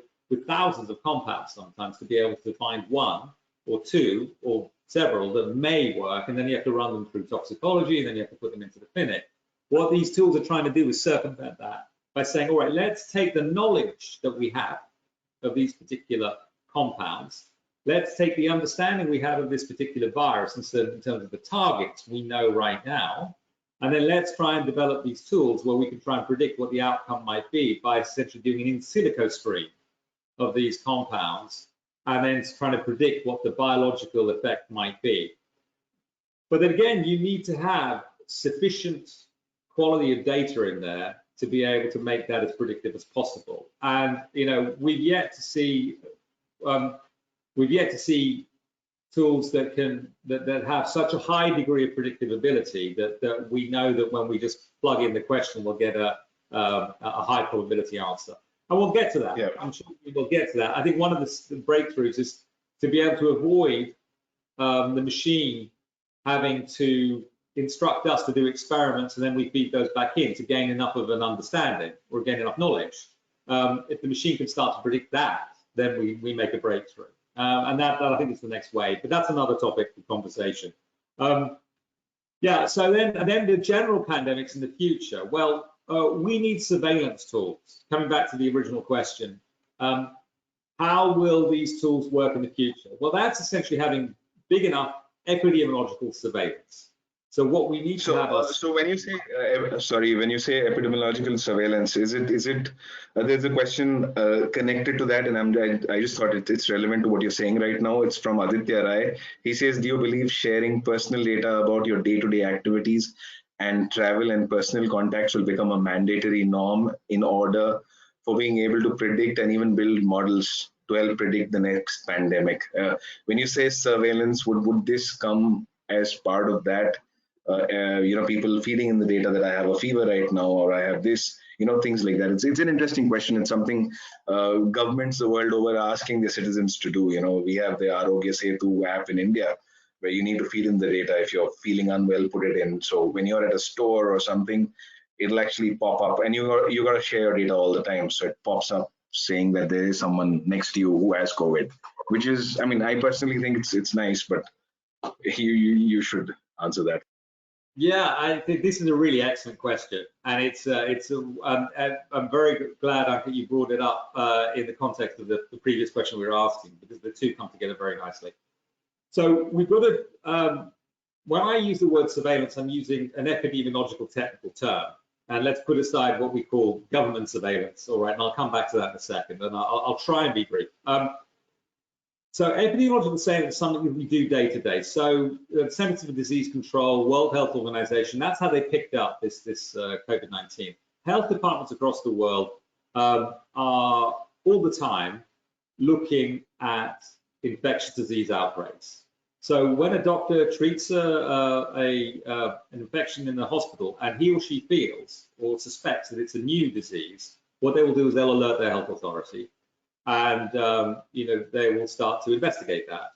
thousands of compounds sometimes to be able to find one or two or several that may work, and then you have to run them through toxicology, and then you have to put them into the clinic. What these tools are trying to do is circumvent that by saying, all right, let's take the knowledge that we have of these particular compounds, let's take the understanding we have of this particular virus in terms of the targets we know right now, and then let's try and develop these tools where we can try and predict what the outcome might be by essentially doing an in silico screen of these compounds, and then trying to predict what the biological effect might be. But then again, you need to have sufficient quality of data in there to be able to make that as predictive as possible. And we've yet to see tools that have such a high degree of predictability that we know that when we just plug in the question, we'll get a high probability answer. And we'll get to that. Yeah. I'm sure we will get to that. I think one of the breakthroughs is to be able to avoid the machine having to instruct us to do experiments, and then we feed those back in to gain enough of an understanding or gain enough knowledge. If the machine can start to predict that, then we make a breakthrough. And that I think is the next wave, but that's another topic for conversation. Yeah, so then the general pandemics in the future. Well, we need surveillance tools. Coming back to the original question, how will these tools work in the future? Well, that's essentially having big enough epidemiological surveillance. So what we need to have. So when you say, when you say epidemiological surveillance, is it? There's a question connected to that, and I just thought it's relevant to what you're saying right now. It's from Aditya Rai. He says, do you believe sharing personal data about your day-to-day activities and travel and personal contacts will become a mandatory norm in order for being able to predict and even build models to help predict the next pandemic? When you say surveillance, would this come as part of that? People feeding in the data that I have a fever right now, or I have this, things like that. It's an interesting question. It's something governments the world over are asking their citizens to do. We have the Arogya Setu app in India, where you need to feed in the data. If you're feeling unwell, put it in. So when you're at a store or something, it'll actually pop up, and you got to share your data all the time. So it pops up saying that there is someone next to you who has COVID, which is, I personally think it's nice, but you should answer that. Yeah, I think this is a really excellent question, and I'm very glad that you brought it up in the context of the previous question we were asking, because the two come together very nicely. So we've got to, when I use the word surveillance, I'm using an epidemiological technical term, and let's put aside what we call government surveillance, all right, and I'll come back to that in a second, and I'll try and be brief. So epidemiological surveillance is something that we do day to day. So the Centers for Disease Control, World Health Organization, that's how they picked up this COVID-19. Health departments across the world are all the time looking at infectious disease outbreaks. So when a doctor treats an infection in the hospital and he or she feels or suspects that it's a new disease, what they will do is they'll alert their health authority, and they will start to investigate that.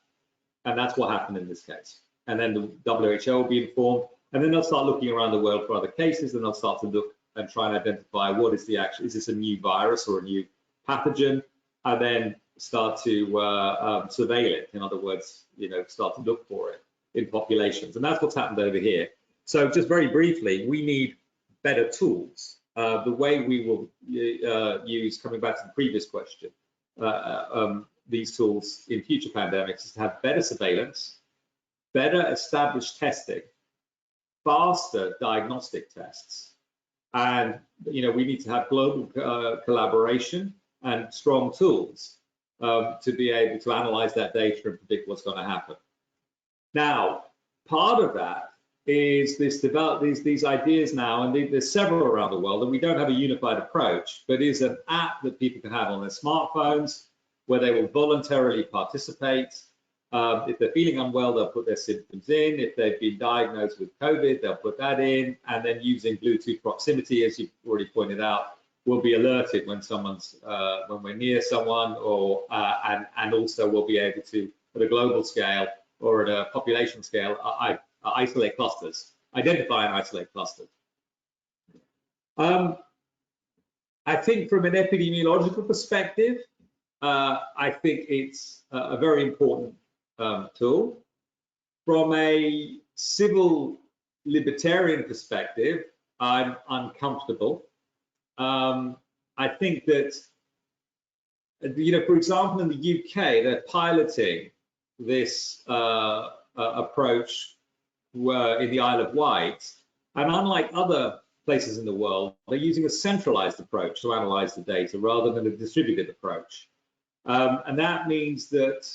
And that's what happened in this case. And then the WHO will be informed, And then they'll start looking around the world for other cases, and they'll start to look and try and identify what is the actual, is this a new virus or a new pathogen, and then start to surveil it. In other words, start to look for it in populations. And that's what's happened over here. So just very briefly, we need better tools. The way we will use, coming back to the previous question, these tools in future pandemics is to have better surveillance, better established testing, faster diagnostic tests, and we need to have global collaboration and strong tools to be able to analyze that data and predict what's going to happen. Now, part of that is these ideas now, and there's several around the world, and we don't have a unified approach, but is an app that people can have on their smartphones where they will voluntarily participate. If they're feeling unwell, they'll put their symptoms in. If they've been diagnosed with COVID, they'll put that in, and then using Bluetooth proximity, as you've already pointed out, we'll be alerted when when we're near someone, or and also we'll be able to, at a global scale or at a population scale, isolate clusters, identify and isolate clusters. I think from an epidemiological perspective, I think it's a very important tool. From a civil libertarian perspective, I'm uncomfortable. I think that, for example, in the UK, they're piloting this approach in the Isle of Wight, and unlike other places in the world, they're using a centralized approach to analyze the data rather than a distributed approach. And that means that,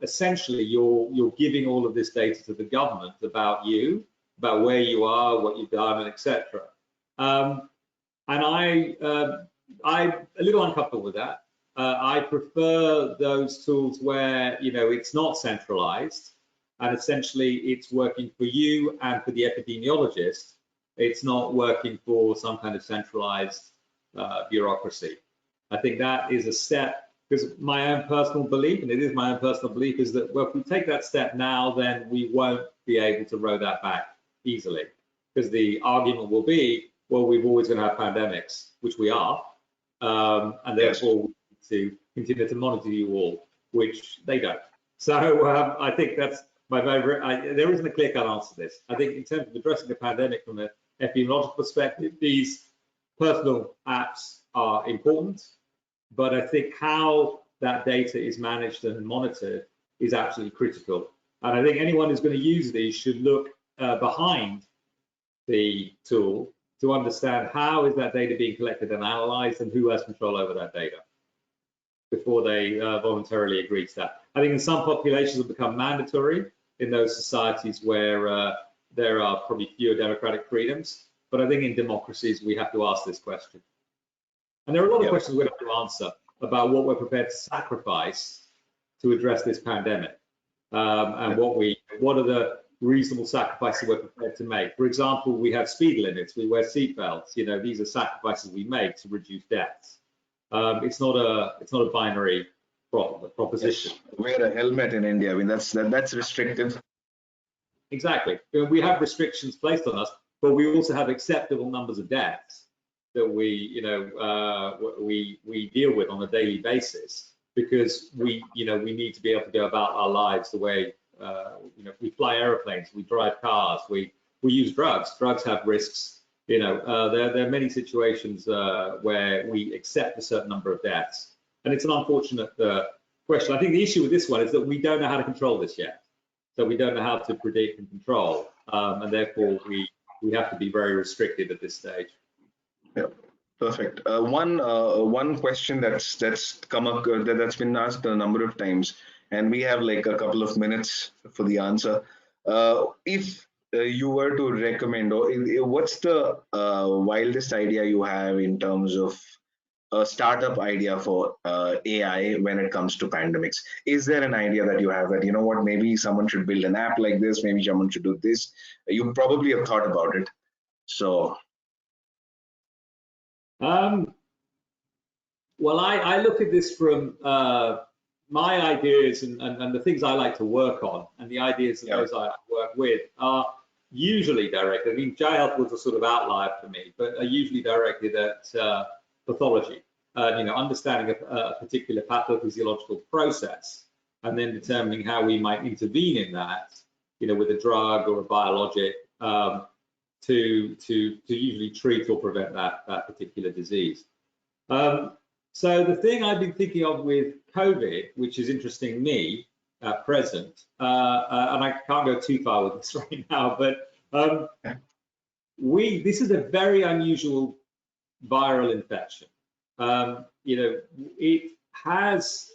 essentially you're giving all of this data to the government about you, about where you are, what you've done, and etc. And I'm a little uncomfortable with that. I prefer those tools where it's not centralized, and essentially it's working for you and for the epidemiologist. It's not working for some kind of centralized bureaucracy. I think that is a step, because my own personal belief, and it is my own personal belief, is that, well, if we take that step now, then we won't be able to row that back easily, because the argument will be, well, we've always going to have pandemics, which we are, and therefore we need to continue to monitor you all, which they don't. So I think that's my favorite. There isn't a clear-cut answer to this. I think in terms of addressing the pandemic from an epidemiological perspective, these personal apps are important, but I think how that data is managed and monitored is absolutely critical. And I think anyone who's going to use these should look behind the tool to understand how is that data being collected and analyzed, and who has control over that data before they voluntarily agree to that. I think in some populations it will become mandatory in those societies where there are probably fewer democratic freedoms. But I think in democracies, we have to ask this question. And there are a lot of questions we have to answer about what we're prepared to sacrifice to address this pandemic, and what are the reasonable sacrifices we're prepared to make. For example, we have speed limits, we wear seatbelts. These are sacrifices we make to reduce deaths. It's not a binary proposition. Yes. Wear a helmet in India. I mean, that's restrictive. Exactly. We have restrictions placed on us, but we also have acceptable numbers of deaths that we deal with on a daily basis, because we need to be able to go about our lives the way we fly airplanes, we drive cars, we use drugs. Drugs have risks. There are many situations where we accept a certain number of deaths, and it's an unfortunate question. I think the issue with this one is that we don't know how to control this yet. So we don't know how to predict and control, and therefore we have to be very restricted at this stage. Yeah, perfect. One question that's come up, that's been asked a number of times, and we have like a couple of minutes for the answer. If you were to recommend, or what's the wildest idea you have in terms of a startup idea for AI when it comes to pandemics? Is there an idea that you have that, maybe someone should build an app like this, maybe someone should do this? You probably have thought about it. So. Well, I look at this from my ideas and the things I like to work on, and the ideas that those I work with are usually directed, I mean, GI health was a sort of outlier for me, but are usually directed at pathology, understanding a particular pathophysiological process, and then determining how we might intervene in that, with a drug or a biologic, to usually treat or prevent that particular disease. So the thing I've been thinking of with COVID, which is interesting me at present, and I can't go too far with this right now, but this is a very unusual viral infection. It has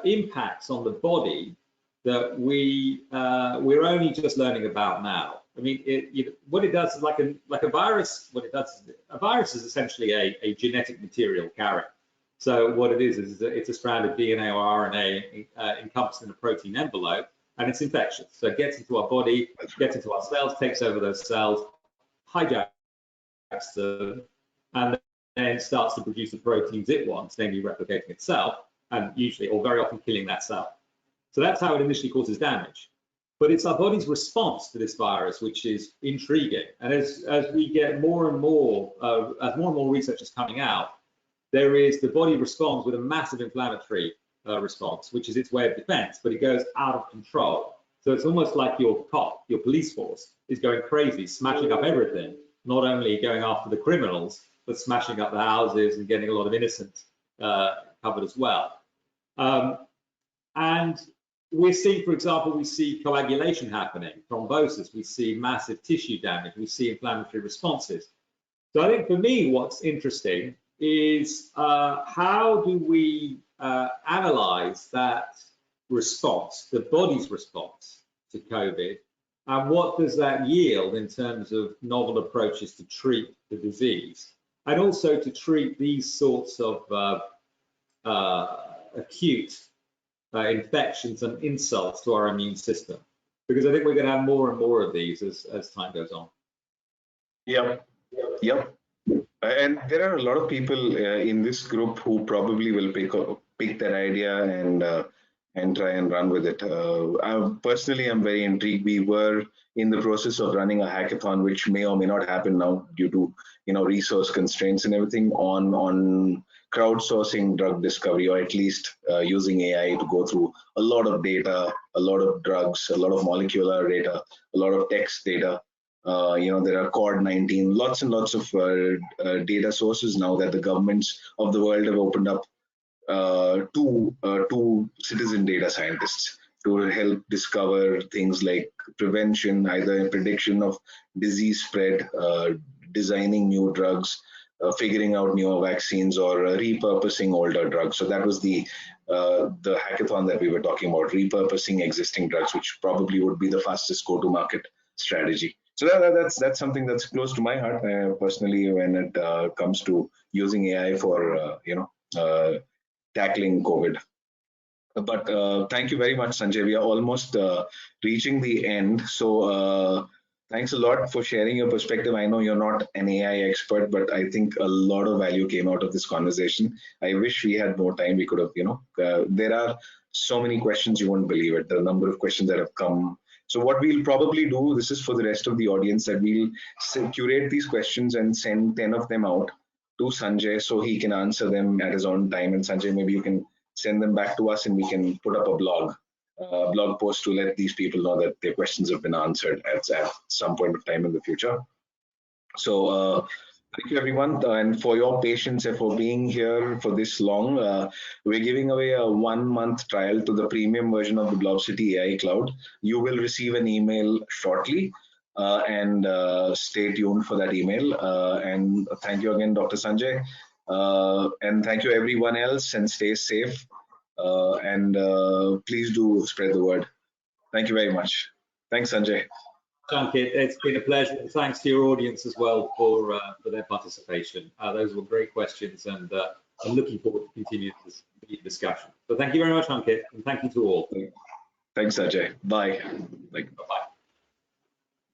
impacts on the body that we're only just learning about now. I mean, what it does is like a virus. What it does, a virus is essentially a genetic material carrier. So what it is it's a strand of DNA or RNA encompassed in a protein envelope, and it's infectious. So it gets into our body, gets into our cells, takes over those cells, hijacks them, and then starts to produce the proteins it wants, namely replicating itself, and usually or very often killing that cell. So that's how it initially causes damage. But it's our body's response to this virus which is intriguing. And as we get more and more, as more and more research is coming out, the body responds with a massive inflammatory response, which is its way of defense, but it goes out of control. So it's almost like your cop, your police force, is going crazy, smashing up everything, not only going after the criminals, but smashing up the houses and getting a lot of innocents covered as well. And we're seeing, for example, we see coagulation happening, thrombosis, we see massive tissue damage, we see inflammatory responses. So I think for me, what's interesting is how do we analyze that response, the body's response to COVID, and what does that yield in terms of novel approaches to treat the disease, and also to treat these sorts of acute infections and insults to our immune system, because I think we're going to have more and more of these as time goes on. Yep. And there are a lot of people in this group who probably will pick that idea and try and run with it. Personally, I'm very intrigued. We were in the process of running a hackathon, which may or may not happen now due to resource constraints and everything, on crowdsourcing drug discovery, or at least using AI to go through a lot of data, a lot of drugs, a lot of molecular data, a lot of text data. There are CORD-19, lots and lots of data sources now that the governments of the world have opened up to citizen data scientists to help discover things like prevention, either prediction of disease spread, designing new drugs, figuring out newer vaccines, or repurposing older drugs. So that was the hackathon that we were talking about, repurposing existing drugs, which probably would be the fastest go-to-market strategy. So that's something that's close to my heart personally when it comes to using AI for tackling COVID. But thank you very much, Sanjay. We are almost reaching the end. So thanks a lot for sharing your perspective. I know you're not an AI expert, but I think a lot of value came out of this conversation. I wish we had more time. We could have, there are so many questions you won't believe it. The number of questions that have come. So what we'll probably do, this is for the rest of the audience, that we'll curate these questions and send 10 of them out to Sanjay so he can answer them at his own time. And Sanjay, maybe you can send them back to us and we can put up a blog post to let these people know that their questions have been answered at some point of time in the future. So thank you, everyone, and for your patience and for being here for this long. We're giving away a 1-month trial to the premium version of the BlobCity AI Cloud. You will receive an email shortly, and stay tuned for that email. And thank you again, Dr. Sanjay. And thank you, everyone else, and stay safe. And please do spread the word. Thank you very much. Thanks, Sanjay. Ankit, it's been a pleasure. Thanks to your audience as well for their participation. Those were great questions, and I'm looking forward to continue this discussion. So thank you very much, Ankit, and thank you to all. Thanks, Sanjay. Bye. Bye-bye.